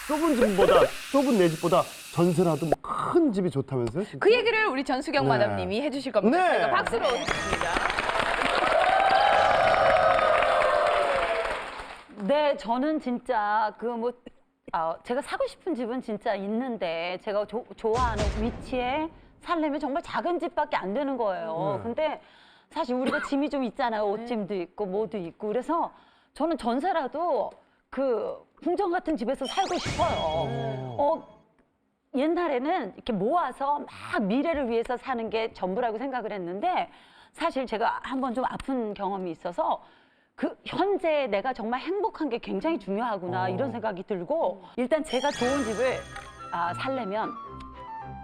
좁은 내 집보다 전세라도 뭐 큰 집이 좋다면서요? 진짜? 그 얘기를 우리 전수경 네. 마담님이 해주실 겁니다. 네. 저희가 박수로 듣습니다. 네, 저는 진짜 제가 사고 싶은 집은 진짜 있는데 제가 좋아하는 위치에 살려면 정말 작은 집밖에 안 되는 거예요. 근데 사실 우리가 짐이 좀 있잖아요. 옷짐도 있고 뭐도 있고. 그래서 저는 전세라도 그 궁전 같은 집에서 살고 싶어요. 옛날에는 이렇게 모아서 막 미래를 위해서 사는 게 전부라고 생각을 했는데 사실 제가 한번 좀 아픈 경험이 있어서 그 현재 내가 정말 행복한 게 굉장히 중요하구나 이런 생각이 들고 일단 제가 좋은 집을 살려면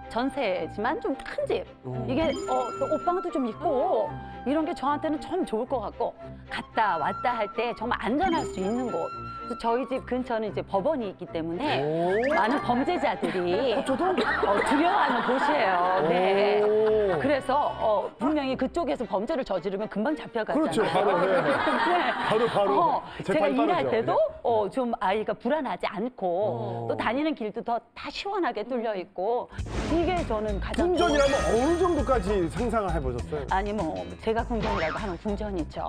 전세지만 좀 큰 집. 이게 또 옷방도 좀 있고 이런 게 저한테는 참 좋을 것 같고 갔다 왔다 할 때 정말 안전할 수 있는 곳. 그래서 저희 집 근처는 이제 법원이 있기 때문에 많은 범죄자들이 두려워하는 곳이에요. 네. 그래서 분명히 그쪽에서 범죄를 저지르면 금방 잡혀가잖아요. 그렇죠. 바로, 네. 바로. 제가 재판이 일할 빠르죠. 때도 좀 아이가 불안하지 않고 또 다니는 길도 다 시원하게 뚫려 있고 이게 저는 가장 궁전이라면 어느 정도까지 상상을 해보셨어요? 아니 뭐 제가 궁전이라고 하면 궁전이죠.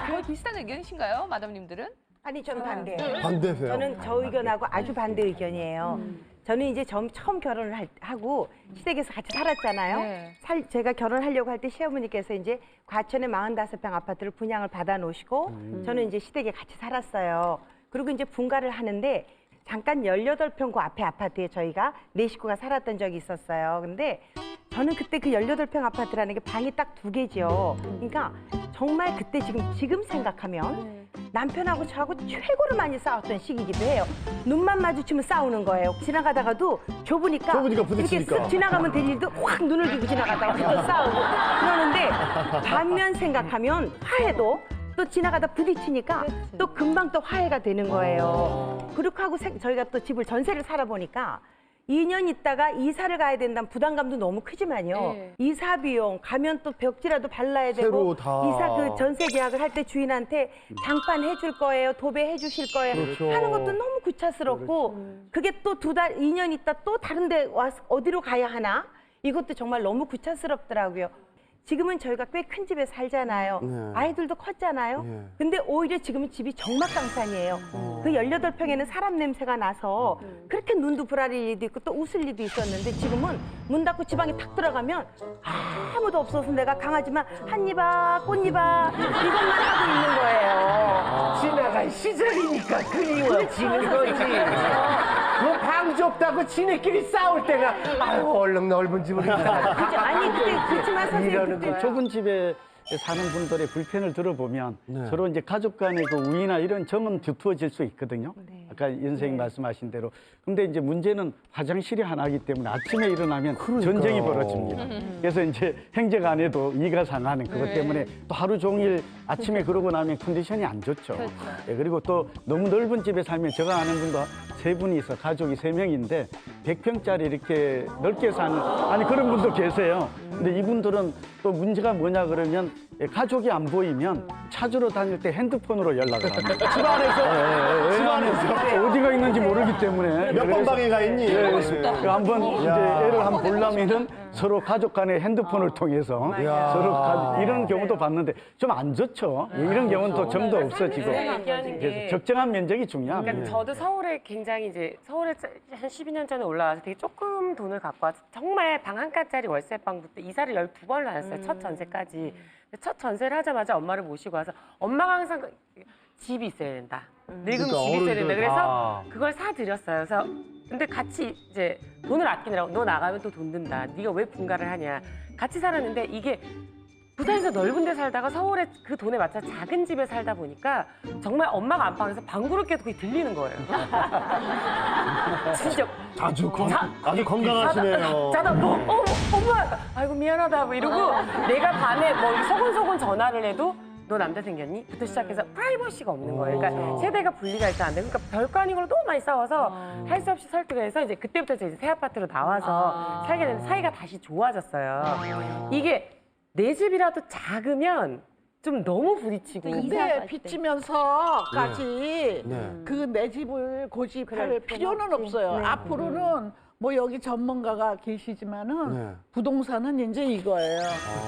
거의 비슷한 의견이신가요, 마담님들은? 아니 저는 반대예요. 반대세요? 저는 저 의견하고 아주 반대 의견이에요. 저는 이제 처음 결혼을 하고 시댁에서 같이 살았잖아요. 네. 제가 결혼하려고 할 때 시어머니께서 이제 과천에 45평 아파트를 분양을 받아 놓으시고 저는 이제 시댁에 같이 살았어요. 그리고 이제 분가를 하는데 잠깐 18평 그 앞에 아파트에 저희가 4식구가 살았던 적이 있었어요. 근데 저는 그때 그 18평 아파트라는 게 방이 딱 2개죠. 그러니까 정말 그때 지금 생각하면 남편하고 저하고 최고로 많이 싸웠던 시기이기도 해요. 눈만 마주치면 싸우는 거예요. 지나가다가도 좁으니까 이렇게 부딪히니까. 쓱 지나가면 될 일도 확 눈을 주고 지나가다가 또 싸우고 그러는데 반면 생각하면 화해도 또 지나가다 부딪히니까 또 금방 또 화해가 되는 거예요. 그렇게 하고 저희가 또 집을 전세를 살아보니까 2년 있다가 이사를 가야 된다는 부담감도 너무 크지만요. 네. 이사 비용 가면 또 벽지라도 발라야 새로 되고 다. 이사 그 전세 계약을 할 때 주인한테 장판 해줄 거예요, 도배 해주실 거예요 그렇죠. 하는 것도 너무 구차스럽고 그게 또 2년 있다 또 다른데 와서 어디로 가야 하나 이것도 정말 너무 구차스럽더라고요. 지금은 저희가 꽤 큰 집에 살잖아요. 네. 아이들도 컸잖아요. 네. 근데 오히려 지금은 집이 정막강산이에요. 그 18평에는 사람 냄새가 나서 그렇게 눈도 부라릴 일도 있고 또 웃을 일도 있었는데 지금은 문 닫고 지방에 탁 들어가면 아무도 없어서 내가 강아지만 한입아 꽃잎아 이것만 하고 있는 거예요. 지나간 시절이니까 그리워지는 거지. 뭐 방 좁다고 지네끼리 싸울 때가 아유 얼른 넓은 집으로 이사. 그죠? 아니 그렇지만 선생님 이러는 그때 거야. 좁은 집에 사는 분들의 불편을 들어보면 서로 이제 가족 간의 그 우애나 이런 정은 두터워질 수 있거든요. 아까 연생이 말씀하신 대로. 근데 이제 문제는 화장실이 하나이기 때문에 아침에 일어나면 전쟁이 벌어집니다. 그래서 이제 행적 안 해도 이가 상하는 그것 때문에 또 하루 종일 아침에 그러고 나면 컨디션이 안 좋죠. 예, 그리고 또 너무 넓은 집에 살면 제가 아는 분도 3분이 있어 가족이 3명인데 100평짜리 이렇게 넓게 사는 아니 그런 분도 계세요. 근데 이분들은 또 문제가 뭐냐 그러면 가족이 안 보이면 찾으러 다닐 때 핸드폰으로 연락을 합니다. 집안에서 어디가 있는지 모르기 때문에 몇 번 방에 가 있니? 한번 이제 애를 한번 보려면은 서로 가족 간의 핸드폰을 통해서 서로 이런 경우도 봤는데 좀 안 좋죠. 이런 경우는 또 점도 없어지고 얘기하는 게 그래서 적정한 면적이 중요합니다. 그러니까 저도 서울에 굉장히 이제 서울에 한 12년 전에 올라와서 되게 조금 돈을 갖고 와서 정말 방 한 칸짜리 월세방부터 이사를 12번을 다녔어요. 첫 전세까지. 근데 첫 전세를 하자마자 엄마를 모시고 와서 엄마가 항상 집이 있어야 된다. 늙으면 그러니까 집이 있어야 된다. 어른들 그래서 그걸 사드렸어요. 그래서 근데 같이 이제 돈을 아끼느라고 너 나가면 또 돈 든다. 네가 왜 분가를 하냐. 같이 살았는데 이게 부산에서 넓은 데 살다가 서울에 그 돈에 맞춰 작은 집에 살다 보니까 정말 엄마가 안방에서 방구를 껴도 그게 들리는 거예요. 진짜 아주 건강하시네요. 자다 뭐 엄마 아이고 미안하다 뭐 이러고 내가 밤에 뭐 소곤소곤 전화를 해도 너 남자 생겼니? 부터 시작해서 프라이버시가 없는 거예요. 그러니까 세대가 분리가 일단 안 돼. 그러니까 별거 아닌 걸로 너무 많이 싸워서 할 수 없이 설득을 해서 이제 그때부터 이제 새 아파트로 나와서 살게 되는데 사이가 다시 좋아졌어요. 이게 내 집이라도 작으면 좀 너무 부딪히고. 근데 빚지면서까지 네. 그 내 집을 고집할 그럴 필요는 필요는 없어요. 없지. 네. 앞으로는 뭐 여기 전문가가 계시지만은 네. 부동산은 이제 이거예요.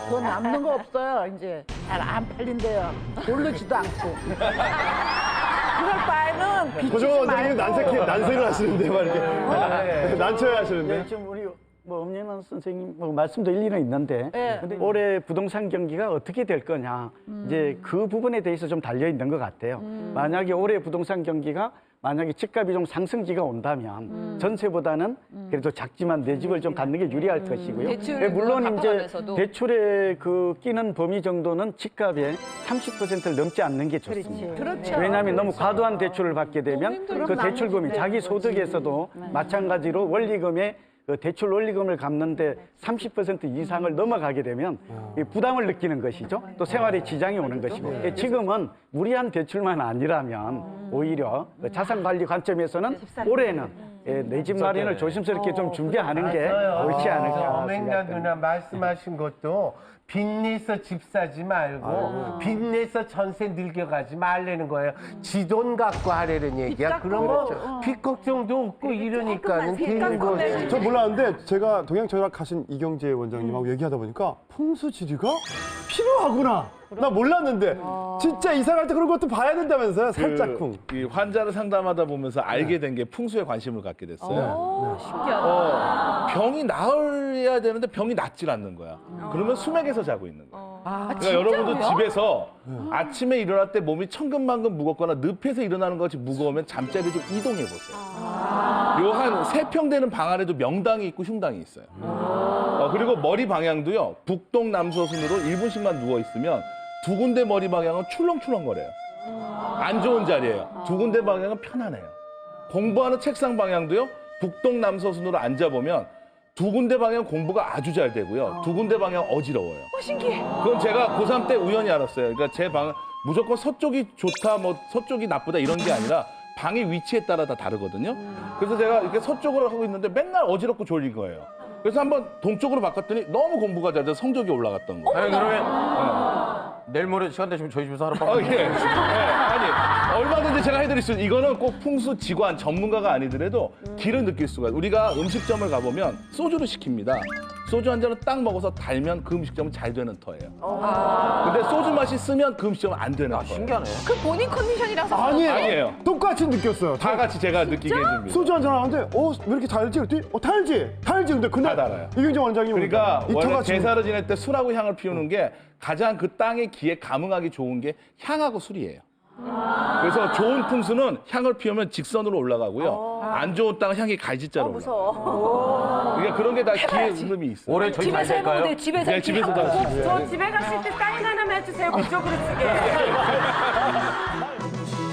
더 남는 거 없어요. 이제 잘 안 팔린대요. 오르지도 않고. 그럴 바에는 빚지지 고정원 원장님은 말고. 난색을 하시는데 막 이렇게 난처해 하시는데. 네, 좀 우리 뭐 엄연한 선생님 뭐 말씀도 일리는 있는데 네. 근데 올해 부동산 경기가 어떻게 될 거냐 이제 그 부분에 대해서 좀 달려 있는 것 같아요. 만약에 올해 부동산 경기가 만약에 집값이 좀 상승기가 온다면 전세보다는 그래도 작지만 내 집을 좀 갖는 게 유리할 것이고요. 대출을 예, 물론 이제 갚아가면서도. 대출에 그 끼는 범위 정도는 집값의 30%를 넘지 않는 게 좋습니다. 그렇죠. 왜냐하면 너무 과도한 대출을 받게 되면 힘들죠. 그 대출금이 자기 소득에서도 마찬가지로 원리금의 그 대출 원리금을 갚는데 30% 이상을 넘어가게 되면 이 부담을 느끼는 것이죠. 또 생활에 지장이 오는 것이고 예, 지금은 무리한 대출만 아니라면 오히려 그 자산 관리 관점에서는 올해는 내 집 마련을 조심스럽게 좀 준비하는 게 옳지 않을까 어맹나 생각합니다. 누나 말씀하신 것도 빚내서 집 사지 말고 빚내서 전세 늙여가지 말라는 거예요. 지 돈 갖고 하라는 얘기야. 그러면 빚 걱정도 없고 이러니까는 되는 거지. 저 몰랐는데 제가 동양철학하신 이경재 원장님하고 얘기하다 보니까 풍수지리가 필요하구나. 나 몰랐는데 진짜 이사 갈 때 그런 것도 봐야 된다면서요. 살짝쿵. 이 환자를 상담하다 보면서 알게 된 게 풍수에 관심을 갖게 됐어요. 오, 신기하다. 병이 나으야 되는데 병이 낫질 않는 거야. 그러면 수맥에서 자고 있는 거야. 그러니까 여러분도 집에서 아침에 일어날 때 몸이 천근만근 무겁거나 늪에서 일어나는 것이 무거우면 잠자리 좀 이동해 보세요. 요 한 3평 되는 방 안에도 명당이 있고 흉당이 있어요. 그리고 머리 방향도요. 북동 남서순으로 1분씩만 누워 있으면 두 군데 머리 방향은 출렁출렁거려요. 안 좋은 자리예요. 두 군데 방향은 편안해요. 공부하는 책상 방향도요. 북동 남서순으로 앉아보면 두 군데 방향 공부가 아주 잘 되고요. 두 군데 방향 어지러워요. 신기해. 그건 제가 고3 때 우연히 알았어요. 그러니까 제 방은 무조건 서쪽이 좋다, 뭐 서쪽이 나쁘다 이런 게 아니라 방의 위치에 따라 다 다르거든요. 그래서 제가 이렇게 서쪽으로 하고 있는데 맨날 어지럽고 졸린 거예요. 그래서 한번 동쪽으로 바꿨더니 너무 공부가 잘 돼서 성적이 올라갔던 거예요. 아니 그러면 내일 모레 시간 되시면 저희 집에서 하룻밤 예. 아니 얼마든지 제가 해드릴 수 있어요. 이거는 꼭 풍수 지관 전문가가 아니더라도 기를 느낄 수가 있어요. 우리가 음식점을 가보면 소주를 시킵니다. 소주 한 잔을 딱 먹어서 달면 그 음식점은 잘 되는 터예요. 근데 소주 맛이 쓰면 그 음식점은 안 되는 터예요. 신기하네. 그 본인 컨디션이라서. 아니에요. 똑같이 느꼈어요. 다 같이 제가 느끼게 해줍니다. 소주 한잔 하는데 왜 이렇게 달지? 그랬더니 달지. 근데 그날 다 달아요. 이경재 원장님 그러니까 이 원래 터가 지금 제사를 지낼 때 술하고 향을 피우는 게 가장 그 땅의 기에 감응하기 좋은 게 향하고 술이에요. 그래서 좋은 풍수는 향을 피우면 직선으로 올라가고요. 안 좋은 땅은 향이 갈짓자로 올라가요. 그러니까 그런 게 다 기의 흐름이 있어요. 올해 저희 잘 집에서 해보면 될까요? 돼. 집에서. 네, 집에서 다 하시면 돼요. 저 집에 갔을 때 사인 하나만 해주세요. 그쪽으로 쓰게.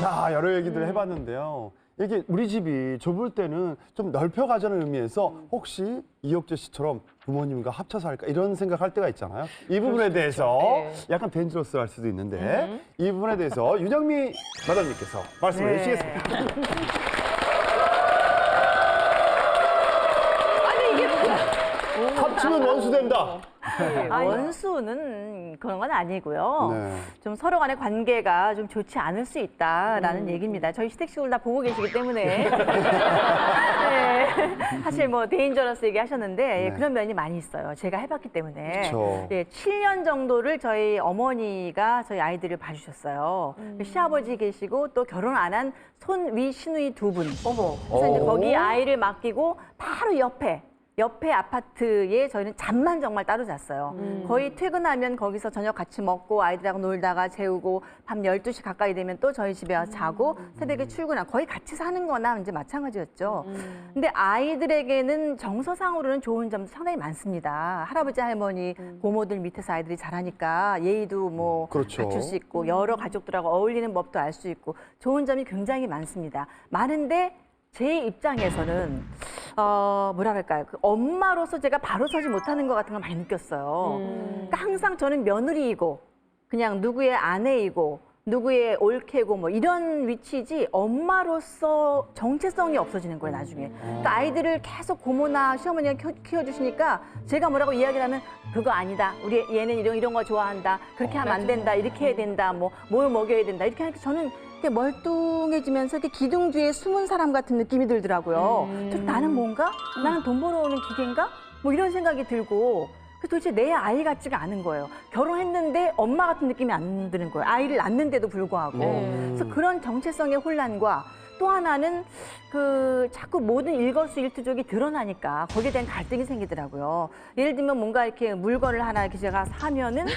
자, 여러 얘기들 해봤는데요. 이게 우리 집이 좁을 때는 좀 넓혀가자는 의미에서 혹시 이혁재 씨처럼 부모님과 합쳐서 할까 이런 생각할 때가 있잖아요. 이 부분에 대해서 약간 덴저러스 할 수도 있는데 이 부분에 대해서 윤영미 마담님께서 말씀을 해주시겠습니다. 아니, 이게 뭐야? 합치면 원수 된다. 원수는 그런 건 아니고요. 네. 좀 서로 간의 관계가 좀 좋지 않을 수 있다라는 얘기입니다. 저희 시댁식을 다 보고 계시기 때문에. 네. 사실 뭐 데인저러스 얘기하셨는데 예, 그런 면이 많이 있어요. 제가 해봤기 때문에. 그쵸. 예, 7년 정도를 저희 어머니가 저희 아이들을 봐주셨어요. 시아버지 계시고 또 결혼 안 한 손위 시누이 두 분. 그래서 이제 거기 아이를 맡기고 바로 옆에 아파트에 저희는 잠만 정말 따로 잤어요. 거의 퇴근하면 거기서 저녁 같이 먹고 아이들하고 놀다가 재우고 밤 12시 가까이 되면 또 저희 집에 와서 자고 새벽에 출근하고 거의 같이 사는 거나 이제 마찬가지였죠. 근데 아이들에게는 정서상으로는 좋은 점도 상당히 많습니다. 할아버지, 할머니, 고모들 밑에서 아이들이 자라니까 예의도 뭐 그렇죠. 갖출 수 있고 여러 가족들하고 어울리는 법도 알 수 있고 좋은 점이 굉장히 많습니다. 많은데 제 입장에서는 뭐라 그럴까요? 그 엄마로서 제가 바로 서지 못하는 것 같은 걸 많이 느꼈어요. 그러니까 항상 저는 며느리이고 그냥 누구의 아내이고 누구의 올케고 뭐 이런 위치지 엄마로서 정체성이 없어지는 거예요 나중에. 그러니까 아이들을 계속 고모나 시어머니가 키워주시니까 제가 뭐라고 이야기를 하면 그거 아니다. 우리 얘는 이런 거 좋아한다. 그렇게 하면 안 된다. 이렇게 해야 된다. 뭘 먹여야 된다. 이렇게 하니까 저는 이렇게 멀뚱해지면서 이렇게 기둥 뒤에 숨은 사람 같은 느낌이 들더라고요. 나는 뭔가? 나는 돈 벌어오는 기계인가? 뭐 이런 생각이 들고 그래서 도대체 내 아이 같지가 않은 거예요. 결혼했는데 엄마 같은 느낌이 안 드는 거예요. 아이를 낳는데도 불구하고. 그래서 그런 정체성의 혼란과 또 하나는 자꾸 모든 일거수일투족이 드러나니까 거기에 대한 갈등이 생기더라고요. 예를 들면 뭔가 이렇게 물건을 하나 이렇게 제가 사면은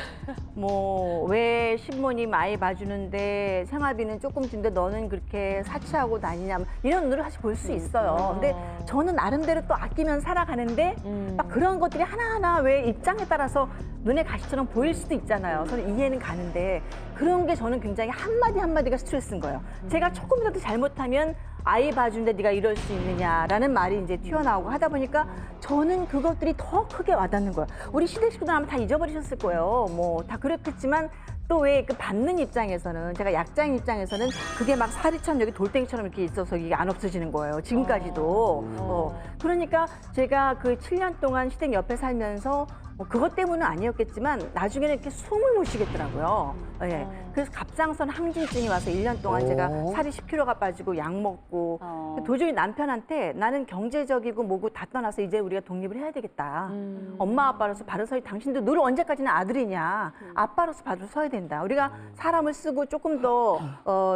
왜 신부님 아이 봐주는데 생활비는 조금 준데 너는 그렇게 사치하고 다니냐 이런 눈으로 사실 볼 수 있어요. 근데 저는 나름대로 또 아끼면 살아가는데 막 그런 것들이 하나하나 왜 입장에 따라서 눈에 가시처럼 보일 수도 있잖아요. 저는 이해는 가는데 그런 게 저는 굉장히 한마디 한마디가 스트레스인 거예요. 제가 조금이라도 잘못하면 아이 봐주는데 네가 이럴 수 있느냐라는 말이 이제 튀어나오고 하다 보니까 저는 그것들이 더 크게 와닿는 거예요. 우리 시댁 식구들 아마 다 잊어버리셨을 거예요. 다 그렇겠지만 또 왜 받는 입장에서는 제가 약자인 입장에서는 그게 막 살이처럼 여기 돌덩이처럼 이렇게 있어서 이게 안 없어지는 거예요. 지금까지도. 그러니까 제가 그 7년 동안 시댁 옆에 살면서 그것 때문은 아니었겠지만 나중에는 이렇게 숨을 못 쉬겠더라고요. 예. 그래서 갑상선 항진증이 와서 1년 동안 제가 살이 10kg가 빠지고 약 먹고 도저히 남편한테 나는 경제적이고 뭐고 다 떠나서 이제 우리가 독립을 해야 되겠다. 엄마 아빠로서 바로 서야 당신도 늘 언제까지나 아들이냐. 아빠로서 바로 서야 된다. 우리가 사람을 쓰고 조금 더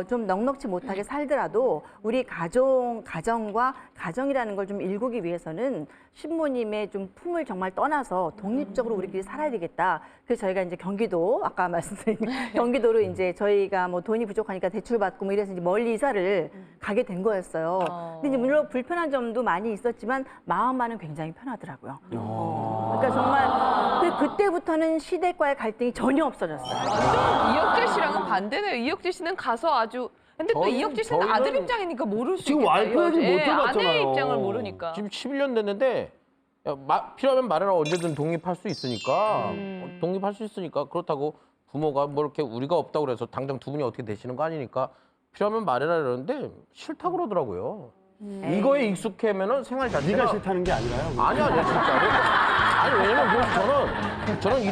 좀 넉넉지 못하게 살더라도 우리 가정과 가정이라는 걸 좀 일구기 위해서는 신부님의 좀 품을 정말 떠나서 독립적으로 우리끼리 살아야 되겠다. 그래서 저희가 이제 경기도 아까 말씀드린 경기도로 이제 저희가 돈이 부족하니까 대출 받고 이래서 이제 멀리 이사를 가게 된 거였어요. 근데 이제 물론 불편한 점도 많이 있었지만 마음만은 굉장히 편하더라고요. 그러니까 정말 그때부터는 시댁과의 갈등이 전혀 없어졌어요. 완전 이혁재 씨랑은 반대네요. 이혁재 씨는 가서 아주 근데 또 이혁재 씨는 아들 입장이니까 모를 수 지금 있겠다. 와이프 얘기 못 들어봤잖아요. 아내의 입장을 모르니까. 지금 11년 됐는데 필요하면 말해라 언제든 독립할 수 있으니까 독립할 수 있으니까 그렇다고 부모가 뭐 이렇게 우리가 없다고 그래서 당장 두 분이 어떻게 되시는 거 아니니까 필요하면 말해라 이러는데 싫다고 그러더라고요. 이거에 익숙하면은 생활 자체가 네가 싫다는 게 아니라요. 아니야 진짜로. 아니 왜냐면 저는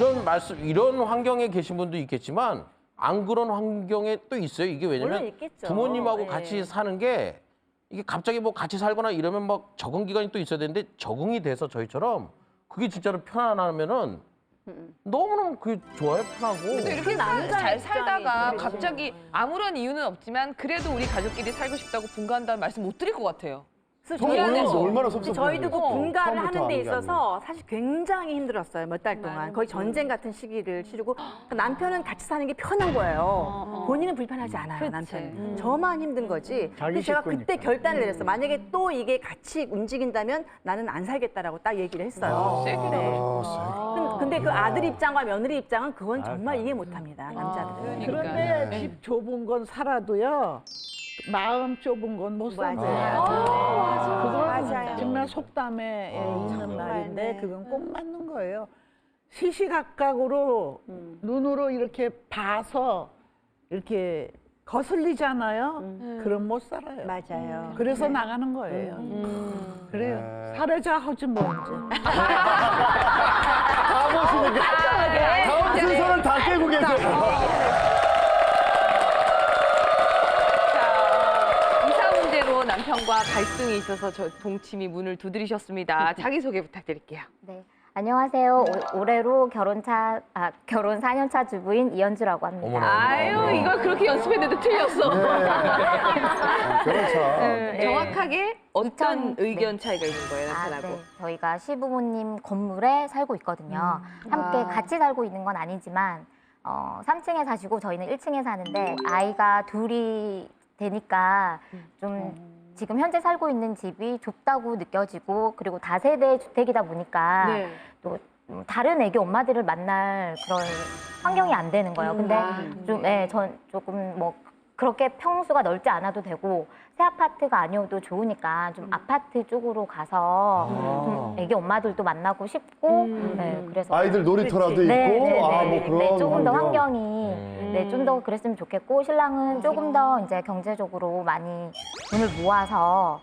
이런 환경에 계신 분도 있겠지만 안 그런 환경에 또 있어요. 이게 왜냐면 부모님하고 같이 사는 게 이게 갑자기 같이 살거나 이러면 적응 기간이 또 있어야 되는데 적응이 돼서 저희처럼 그게 진짜로 편안하면은 너무너무 그게 좋아요, 편하고. 근데 이렇게 잘 살다가 갑자기 아무런 이유는 없지만 그래도 우리 가족끼리 살고 싶다고 분가한다는 말씀 못 드릴 것 같아요. 그래서 얼마나 섭섭해요. 저희도 그 분가를 처음부터 하는 데 하는 게 있어서 사실 굉장히 힘들었어요. 몇 달 동안. 거의 전쟁 같은 시기를 치르고 남편은 같이 사는 게 편한 거예요. 본인은 불편하지 않아요, 남편은. 저만 힘든 거지. 근데 제가 그때 결단을 내렸어요. 만약에 또 이게 같이 움직인다면 나는 안 살겠다라고 딱 얘기를 했어요. 근데 그 아들 입장과 며느리 입장은 그건 정말 이해 못합니다, 남자들은. 그런데 집 좁은 건 살아도요. 마음 좁은 건 못 살아요. 그건 정말 속담에 있는 말인데 그건 꼭 맞는 거예요. 시시각각으로 눈으로 이렇게 봐서 이렇게 거슬리잖아요. 그럼 못 살아요. 맞아요. 그래서 나가는 거예요. 그래요. 살아자 하지 뭐 이제. 다 보시니까 다음 순서는 다 깨고 계세요. 남편과 갈등이 있어서 저 동침이 문을 두드리셨습니다. 자기소개 부탁드릴게요. 네, 안녕하세요. 올해로 결혼 4년차 주부인 이현주라고 합니다. 어머나. 아유, 이걸 그렇게 연습했는데 틀렸어. 정확하게 어떤 의견 차이가 있는 거예요, 남편하고? 네. 저희가 시부모님 건물에 살고 있거든요. 함께 같이 살고 있는 건 아니지만 3층에 사시고 저희는 1층에 사는데 아이가 둘이 되니까 좀 지금 현재 살고 있는 집이 좁다고 느껴지고 그리고 다세대 주택이다 보니까 또 다른 애기 엄마들을 만날 그런 환경이 안 되는 거예요. 근데 전 조금 그렇게 평수가 넓지 않아도 되고 새 아파트가 아니어도 좋으니까 좀 아파트 쪽으로 가서 좀 애기 엄마들도 만나고 싶고 그래서 아이들 놀이터라도 있고 네, 그런 조금 더 환경. 환경이 네, 좀 더 그랬으면 좋겠고 신랑은 조금 더 이제 경제적으로 많이 돈을 모아서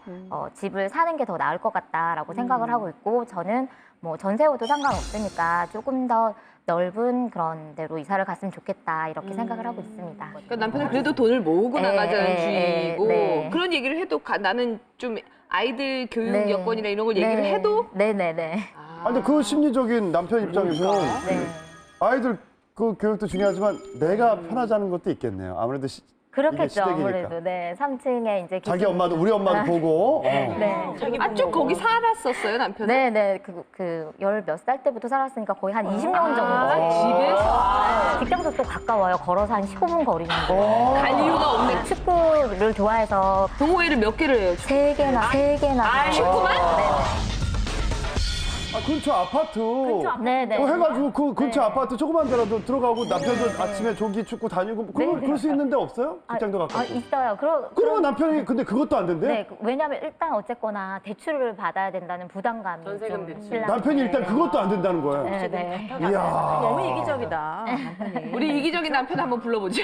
집을 사는 게 더 나을 것 같다라고 생각을 하고 있고 저는 뭐 전세여도 상관없으니까 조금 더 넓은 그런 데로 이사를 갔으면 좋겠다 이렇게 생각을 하고 있습니다. 그러니까 남편은 그래도 돈을 모으고 나가자는 주의고 네. 그런 얘기를 해도 나는 좀 아이들 교육 네. 여건이나 이런 걸 얘기를 해도 네네네. 근데 그 심리적인 남편 입장에서는 네. 아이들 그 교육도 중요하지만 내가 편하자는 것도 있겠네요. 아무래도 그렇겠죠. 이게 시댁이니까. 아무래도 네 3층에 이제 자기 엄마도 우리 엄마도 보고. 네. 쭉 거기 살았었어요 남편은? 네네 그 열 몇 살 때부터 살았으니까 거의 한 20년 정도 집에서 직장도 또 가까워요. 걸어서 한 15분 거리인데 갈 이유가 없네. 축구를 좋아해서 동호회를 몇 개를 해요? 세 개나 축구만? 근처 아파트. 네네. 해가지고 그 근처 아파트 조그만 데라도 들어가고 남편도 아침에 조기 축구 다니고 그럴 수 있는데 없어요? 직장도 가까워. 있어요. 그러면 남편이 근데 그것도 안 된대? 네, 왜냐하면 일단 어쨌거나 대출을 받아야 된다는 부담감이 전세금 좀 대출. 신랑. 남편이 일단 그것도 안 된다는 거예요. 네. 이야. 너무 이기적이다. 우리 이기적인 남편 한번 불러보죠.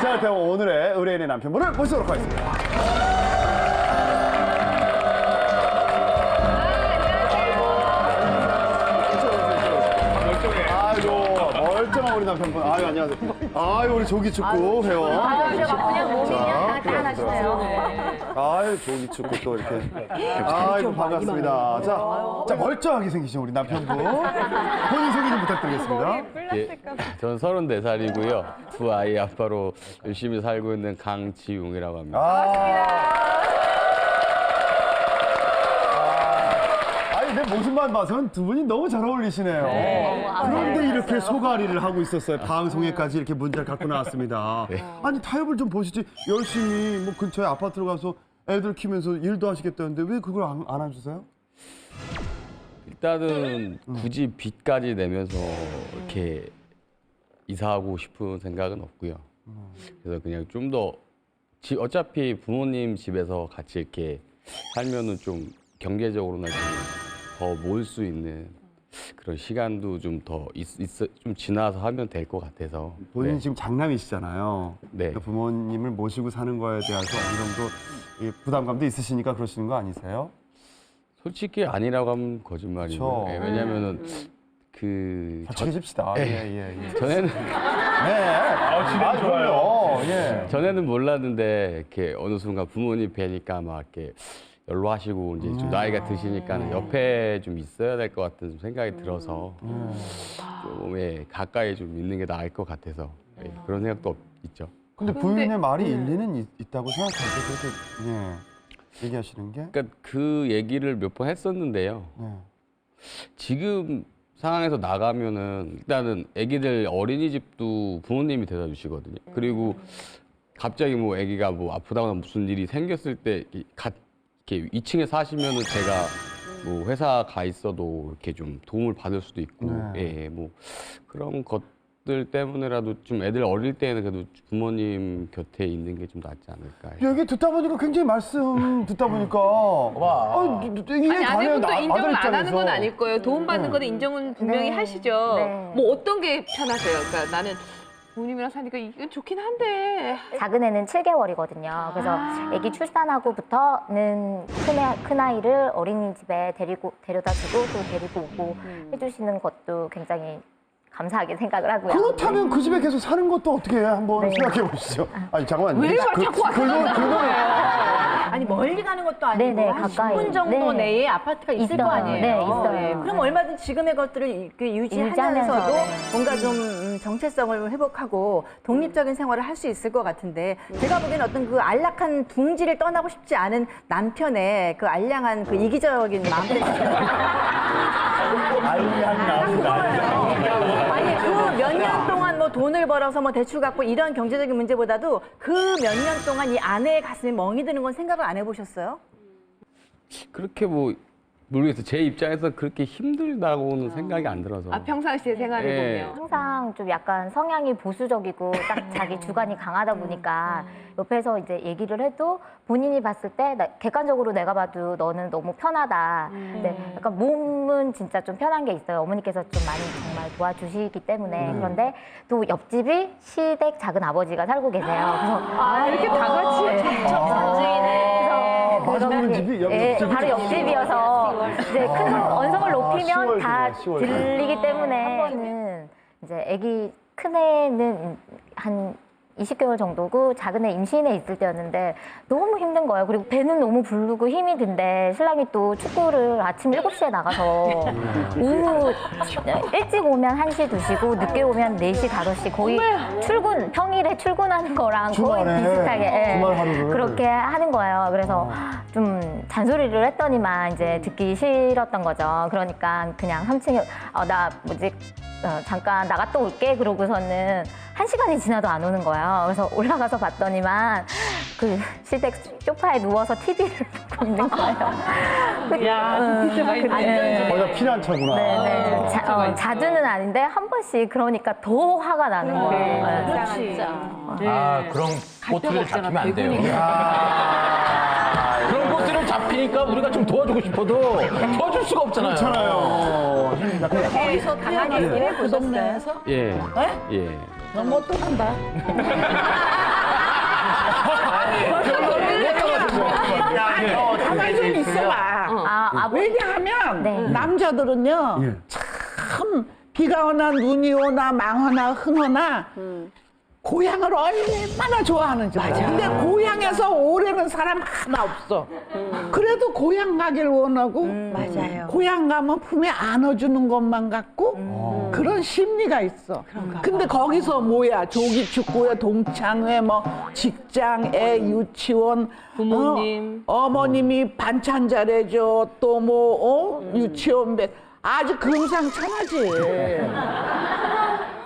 자, 그럼 오늘의 의뢰인의 남편분을 모시도록 하겠습니다. 아이고, 멀쩡한 우리 남편분. 아유, 안녕하세요. 아유, 우리 조기축구 회원. 그냥 몸이 그냥 다 하시네요. 아유, 조기축구 또 이렇게. 아이고, 반갑습니다. 자, 멀쩡하게 생기신 우리 남편분. 본인 소개 좀 부탁드리겠습니다. 예, 저는 34살이고요. 두 아이 아빠로 열심히 살고 있는 강지웅이라고 합니다. 아니, 내 모습만 봐서는 두 분이 너무 잘 어울리시네요. 그런데 이렇게 소가리를 하고 있었어요. 방송에까지 이렇게 문제를 갖고 나왔습니다. 아니, 타협을 좀 보시지. 열심히 뭐 근처에 아파트로 가서 애들 키우면서 일도 하시겠다는데 왜 그걸 안 하셨어요? 일단은 굳이 빚까지 내면서 이렇게 이사하고 싶은 생각은 없고요. 그래서 그냥 좀 더 어차피 부모님 집에서 같이 이렇게 살면은 좀 경제적으로나 좀 더 모을 수 있는 그런 시간도 좀 더 좀 지나서 하면 될 것 같아서. 본인이 네. 지금 장남이시잖아요. 네. 그러니까 부모님을 모시고 사는 거에 대해서 어느 정도 이 부담감도 있으시니까 그러시는 거 아니세요? 솔직히 아니라고 하면 거짓말이고. 그렇죠. 네, 왜냐면은 솔직해집시다. 예. 전에는 진행 좋아요. 예. 전에는 몰랐는데 이렇게 어느 순간 부모님 뵈니까 막 이렇게 연로하시고 이제 좀 나이가 드시니까 옆에 좀 있어야 될 것 같은 좀 생각이 들어서 좀 가까이 좀 있는 게 나을 것 같아서 그런 생각도 있죠. 근데 부인의 말이 일리는 있다고 생각하세요? 그렇게 얘기하시는 게? 그러니까 그 얘기를 몇 번 했었는데요. 지금 상황에서 나가면은 일단은 아기들 어린이집도 부모님이 데려다 주시거든요. 그리고 갑자기 뭐 아기가 뭐 아프다거나 무슨 일이 생겼을 때 이렇게 2층에 사시면은 제가 뭐 회사 가 있어도 이렇게 좀 도움을 받을 수도 있고, 예, 뭐 그런 것들 때문에라도 좀 애들 어릴 때는 그래도 부모님 곁에 있는 게 좀 낫지 않을까. 얘기 듣다 보니까 굉장히 말씀 듣다 보니까 아니 아내분도 인정을 안 하는 건 아닐 거예요. 도움받는 거는 인정은 분명히 하시죠. 네. 뭐 어떤 게 편하세요? 그러니까 나는 부모님이랑 사니까 이건 좋긴 한데. 작은 애는 7개월이거든요. 그래서 아기 출산하고부터는 큰 아이를 어린이집에 데려다 주고 또 데리고 오고 해주시는 것도 굉장히 감사하게 생각을 하고요. 그렇다면 그 집에 계속 사는 것도 어떻게 해요? 한번 생각해 보시죠. 아니 잠깐만. 왜 이걸 자꾸 아니 멀리 가는 것도 아니고 네네, 한 가까이. 10분 정도 네. 내에 아파트가 있을 있어요. 거 아니에요. 네, 있어요. 그럼 얼마든 지금의 것들을 유지하면서도 유지하면서, 네. 뭔가 좀 정체성을 회복하고 독립적인 생활을 할 수 있을 것 같은데 제가 보기엔 어떤 그 안락한 둥지를 떠나고 싶지 않은 남편의 그 알량한 그 이기적인 마음 때문에 아니 그 몇 년 동안 뭐 돈을 벌어서 뭐 대출 갚고 이런 경제적인 문제보다도 그 몇 년 동안 이 아내의 가슴에 멍이 드는 건 생각을 안 해보셨어요? 그렇게 뭐 모르겠어요. 제 입장에서 그렇게 힘들다고는 생각이 안 들어서. 평상시에 생활해 예. 보면. 항상 좀 약간 성향이 보수적이고 딱 자기 주관이 강하다 보니까 옆에서 이제 얘기를 해도 본인이 봤을 때 객관적으로 내가 봐도 너는 너무 편하다. 근데 약간 몸은 진짜 좀 편한 게 있어요. 어머니께서 좀 많이 정말 도와주시기 때문에. 그런데 또 옆집이 시댁 작은 아버지가 살고 계세요. 그래서 이렇게 다 같이 마주보는 집이 옆집이 바로 옆집이어서 이제 큰 언성을 높이면 다 10월. 들리기 때문에 한 번은 이제 아기 큰 애는 한 20개월 정도고 작은 애 임신해 있을 때였는데 너무 힘든 거예요. 그리고 배는 너무 부르고 힘이 든데 신랑이 또 축구를 아침 7시에 나가서 오후 일찍 오면 1시, 2시고 늦게 오면 4시, 5시 거의 출근, 평일에 출근하는 거랑 거의 주말에, 비슷하게 주말 하루를. 그렇게 하는 거예요. 그래서 좀 잔소리를 했더니만 이제 듣기 싫었던 거죠. 그러니까 그냥 3층에 잠깐 나갔다 올게 그러고서는 1시간이 지나도 안 오는 거예요. 그래서 올라가서 봤더니만 그 시댁 소파에 누워서 TV를 보고 있는 거예요. 야, 진짜 많이 거기가 피난처구나. 네네. 자주는 아닌데 한 번씩 그러니까 더 화가 나는 거예요. 그렇지. 아, 그런 꼬투리를 잡히면 안 돼요. 그런 꼬투리를 잡히니까 우리가 좀 도와주고 싶어도 도와줄 수가 없잖아요. 그렇잖아요. 거기서 강하게 일해 그 동네에서? 예. 예. 너무 못똑한다. 가만히 좀 있어봐. 왜냐하면 네. 남자들은요 예. 참 비가 오나 눈이 오나 망하나 흥하나 고향을 얼마나 좋아하는지 맞아. 근데 고향에서 오래는 사람 하나 없어. 그래도 고향 가길 원하고 맞아요. 고향 가면 품에 안아주는 것만 같고 그런 심리가 있어. 근데 거기서 뭐야 조기축구회, 동창회, 뭐 직장, 애 유치원, 부모님. 어머님이 반찬 잘해줘, 또 뭐 유치원배 아주 금상첨화지.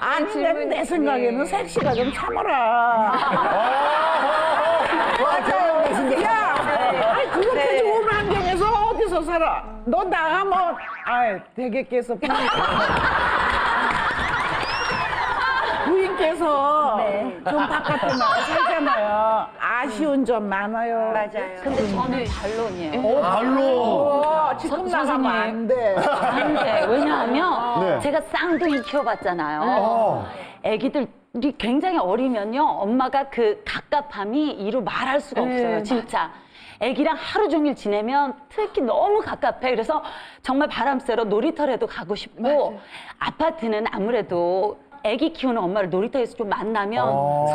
아니 내 생각에는 색시가 좀 참아라. 야, 아니 그렇게 좋은 환경에서 어디서 살아? 너 나가면 대개께서 부인께서 좀 바깥에 나가 살잖아요. 아쉬운 점 많아요. 맞아요. 근데 저는 반론이에요. 발로. 지금 나가면 안 돼. 안 돼. 왜냐하면 네. 제가 쌍둥이 키워봤잖아요. 애기들이 굉장히 어리면요. 엄마가 그 갑갑함이 이루 말할 수가 없어요. 진짜. 애기랑 하루 종일 지내면 특히 너무 갑갑해. 그래서 정말 바람 쐬러 놀이터라도 가고 싶고 아파트는 아무래도 애기 키우는 엄마를 놀이터에서 좀 만나면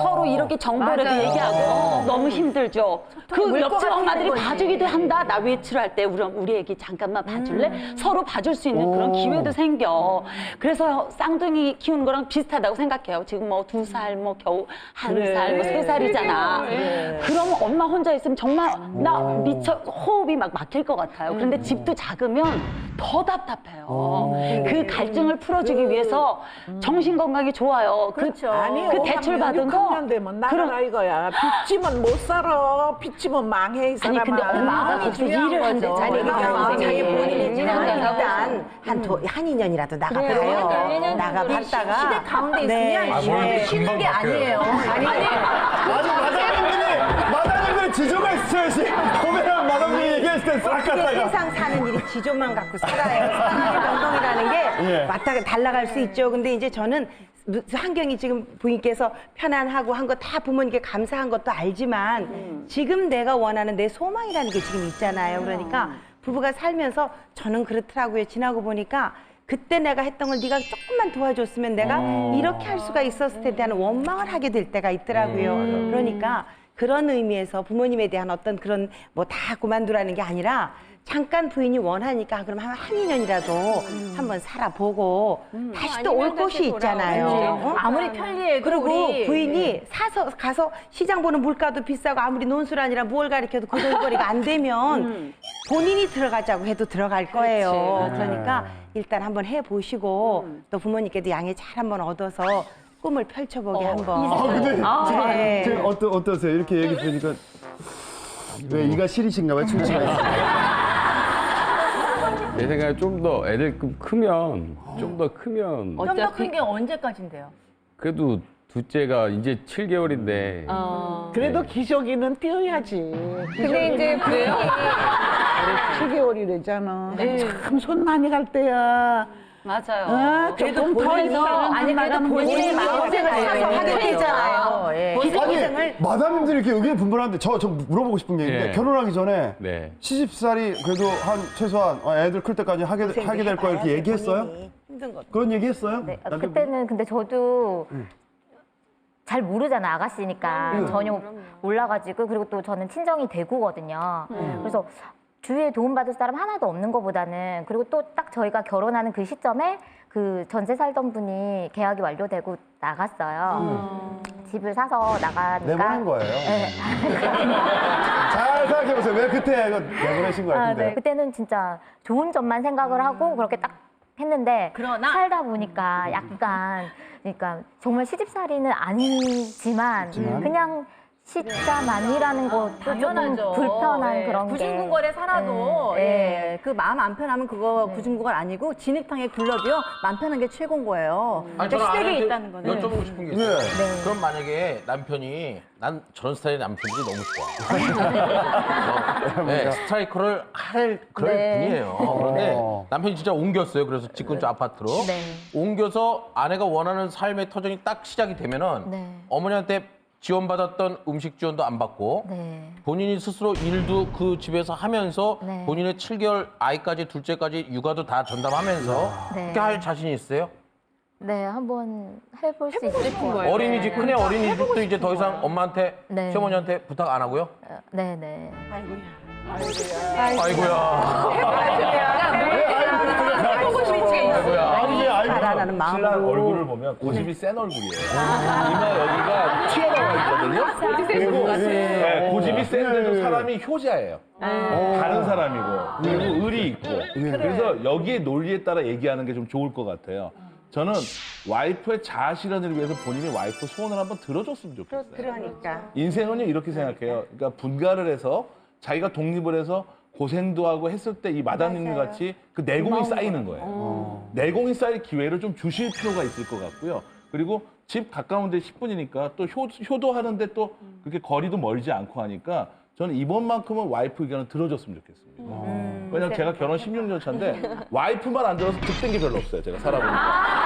서로 이렇게 정보라도 얘기하고 너무 힘들죠. 그 옆집 엄마들이 봐주기도 한다. 나 외출할 때 우리 애기 잠깐만 봐줄래? 서로 봐줄 수 있는 그런 기회도 생겨. 그래서 쌍둥이 키우는 거랑 비슷하다고 생각해요. 지금 뭐 2살, 뭐 겨우 1살, 뭐 3살이잖아. 그럼 엄마 혼자 있으면 정말 나 미쳐 호흡이 막 막힐 것 같아요. 그런데 집도 작으면 더 답답해요. 그 갈증을 풀어주기 위해서 정신 건강이 좋아요. 그렇죠. 그 대출 받은 거. 6학년 되면 나가라 이거야. 빚지면 못 살아. 빚지면 망해 이 사람아. 아니 근데 엄마가 거기서 일을 한대. 아니 그러니까 자기 본인이 일을 일단 한 2년이라도 나가봐요. 나가봤다가 시댁 가운데 있으면 쉬는 게 아니에요. 마담님들 지조가 있어야지. 보면 마담님이 얘기했을 때 싹 어떻게 갔다가. 세상 사는 일이 지조만 갖고 살아요. 사랑의 병동이라는 게 예. 왔다가 달라갈 수 있죠. 근데 이제 저는 환경이 지금 부인께서 편안하고 한 거 다 부모님께 감사한 것도 알지만 지금 내가 원하는 내 소망이라는 게 지금 있잖아요. 그러니까 부부가 살면서 저는 그렇더라고요. 지나고 보니까 그때 내가 했던 걸 네가 조금만 도와줬으면 내가 이렇게 할 수가 있었을 때 대한 원망을 하게 될 때가 있더라고요. 그러니까 그런 의미에서 부모님에 대한 어떤 그런 뭐 다 그만두라는 게 아니라 잠깐 부인이 원하니까 그럼 한 1~2년이라도 한번 살아보고 다시 또 올 곳이 있잖아요. 어? 아무리 편리해도 그리고 우리 부인이 가서 시장 보는 물가도 비싸고 아무리 논술아니라 뭘 가리켜도 그 돈벌이가 안 되면 본인이 들어가자고 해도 들어갈 거예요. 그러니까 일단 한번 해보시고 또 부모님께도 양해 잘 한번 얻어서 꿈을 펼쳐보게 한번. 근데 지금 어떠세요? 이렇게 얘기 들으니까 왜 이가 시리신가 봐요? 충치가 있어요. 내 생각에 좀 더 애들 크면 좀 더 크면 좀 더 큰 게 언제까지인데요? 그래도 둘째가 이제 7개월인데 그래도 기저귀는 띄어야지. 근데 이제 그래요? 7개월이래잖아. 참 손 많이 갈 때야. 맞아요. 조금 더 있어. 아니 그래도 본인의 마음대로 하게 되잖아요. 아니 마담님들이 이렇게 의견이 분분한데 저 물어보고 싶은 게 있는데 예. 결혼하기 전에 네. 시집살이 그래도 한 최소한 애들 클 때까지 하게 될 거야 이렇게 얘기했어요? 힘든 거. 그런 얘기했어요? 네, 그때는 근데 저도 잘 모르잖아 아가씨니까 전혀 몰라가지고 그리고 또 저는 친정이 대구거든요. 그래서 주위에 도움받을 사람 하나도 없는 것보다는 그리고 또 딱 저희가 결혼하는 그 시점에 그 전세 살던 분이 계약이 완료되고 나갔어요. 집을 사서 나가니까 내보낸 거예요. 네. 잘 생각해보세요. 왜 그때 이거 내보내신 거예요? 근데? 네. 그때는 진짜 좋은 점만 생각을 하고 그렇게 딱 했는데 그러나 살다 보니까 약간 그러니까 정말 시집살이는 아니지만 그냥 시자만이라는 것도 조금 불편한 그런 게 구중궁궐에 살아도 그 마음 안 편하면 그거 구중궁궐 아니고 진흙탕에 굴러도요 마음 편한 게 최고인 거예요. 그러니까 시댁에 있다는 거는. 여쭤보고 싶은 게 있어요. 그럼 만약에 남편이 난 저런 스타일의 남편들이 너무 좋아. 네, 스트라이커를 할 그럴 분이에요. 그런데 남편이 진짜 옮겼어요. 그래서 집 근처 아파트로 옮겨서 아내가 원하는 삶의 터전이 딱 시작이 되면은 어머니한테 지원받았던 음식 지원도 안 받고 본인이 스스로 일도 그 집에서 하면서 본인의 7개월 아이까지 둘째까지 육아도 다 전담하면서 그렇게 할 자신이 있어요? 네, 한번 해볼 수 있을 거예요. 어린이집 큰애 어린이집도 이제 더 이상 엄마한테 시어머니한테 부탁 안 하고요? 네네. 잘하는 마음으로. 신랑 얼굴을 보면 고집이 센 얼굴이에요. 이마 여기가 튀어나와 있거든요. 그리고 고집이 센데도 사람이 효자예요. 다른 사람이고 그리고 의리 있고. 그래서 여기에 논리에 따라 얘기하는 게 좀 좋을 것 같아요. 저는 와이프의 자아 실현을 위해서 본인이 와이프 소원을 한번 들어줬으면 좋겠어요. 그러니까. 인생은요 이렇게 생각해요. 그러니까 분가를 해서 자기가 독립을 해서 고생도 하고 했을 때 이 마담님 같이 그 내공이 쌓이는 거예요. 내공이 쌓일 기회를 좀 주실 필요가 있을 것 같고요. 그리고 집 가까운 데 10분이니까 또 효도하는데 또 그렇게 거리도 멀지 않고 하니까 저는 이번만큼은 와이프 의견을 들어줬으면 좋겠습니다. 왜냐면 제가 결혼 16년 차인데 와이프만 안 들어서 득된 게 별로 없어요. 제가 살아보니까.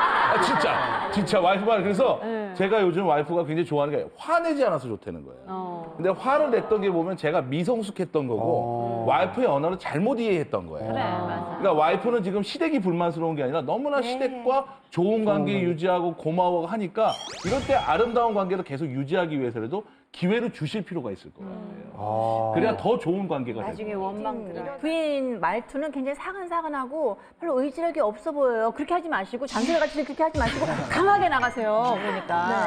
진짜 와이프만. 그래서 제가 요즘 와이프가 굉장히 좋아하는 게 화내지 않아서 좋다는 거예요. 근데 화를 냈던 게 보면 제가 미성숙했던 거고 와이프의 언어를 잘못 이해했던 거예요. 그러니까 와이프는 지금 시댁이 불만스러운 게 아니라 너무나 시댁과 좋은 관계 유지하고 고마워 하니까 이럴 때 아름다운 관계를 계속 유지하기 위해서라도 기회를 주실 필요가 있을 것 같아요. 그래야 더 좋은 관계가 되고. 나중에 원망 들어. 부인 말투는 굉장히 사근사근하고 별로 의지력이 없어 보여요. 그렇게 하지 마시고 잔소리같이 그렇게 하지 마시고 강하게 나가세요. 그러니까.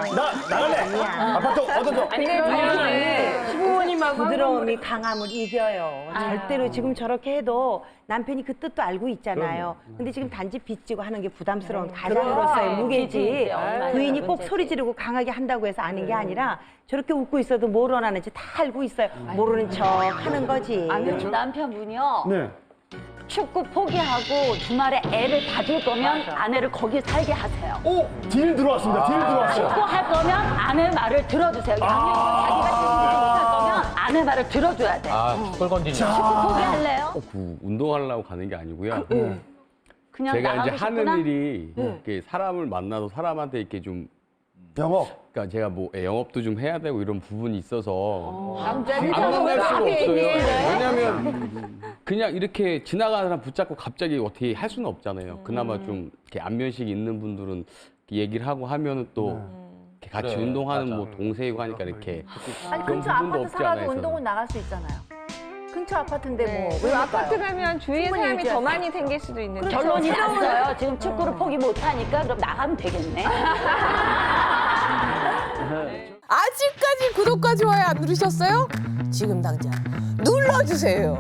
나갈래. 아파트 얻어줘. 아니 근데 시부모님하고 부드러움이 강함을 이겨요. 절대로 지금 저렇게 해도 남편이 그 뜻도 알고 있잖아요. 근데 지금 단지 빚지고 하는 게 부담스러운 가장으로서의 무게지. 부인이 꼭 소리 지르고 강하게 한다고 해서 아는 게 아니라 저렇게 웃고 있어도 뭘 원하는지 다 알고 있어요. 모르는 척 하는 거지. 아니 남편분이요. 네. 축구 포기하고 주말에 애를 봐줄 거면 아내를 거기 살게 하세요. 오! 딜 들어왔습니다. 딜 들어왔어요. 축구 할 거면 아내 말을 들어주세요. 양육을 자기가 책임지지 못할 거면 아내 말을 들어줘야 돼. 축구를 건지는. 축구 포기할래요? 그 운동하려고 가는 게 아니고요. 그냥 제가 이제 나가고 싶구나? 하는 일이 이렇게 사람을 만나서 사람한테 이렇게 좀 영업. 그러니까 제가 뭐 영업도 좀 해야 되고 이런 부분이 있어서 안 남자는 만날 수가 없어요. 왜냐하면 그냥 이렇게 지나가는 사람 붙잡고 갑자기 어떻게 할 수는 없잖아요. 그나마 좀 이렇게 안면식 있는 분들은 얘기를 하고 하면은 또 이렇게 같이 그래, 운동하는 맞아. 뭐 동생이고 하니까 이렇게 아니 그런 근처 부분도 아파트 없지 살아도 않아 있어서. 운동은 나갈 수 있잖아요. 근처 아파트인데 뭐. 왜 왜 아파트 갈까요? 가면 주위에 충분히 사람이 더 유지하죠. 많이 생길 수도 있는데 결론이 났어요. 지금 축구를 포기 못하니까 그럼 나가면 되겠네. 아직까지 구독과 좋아요 안 누르셨어요? 지금 당장 눌러주세요.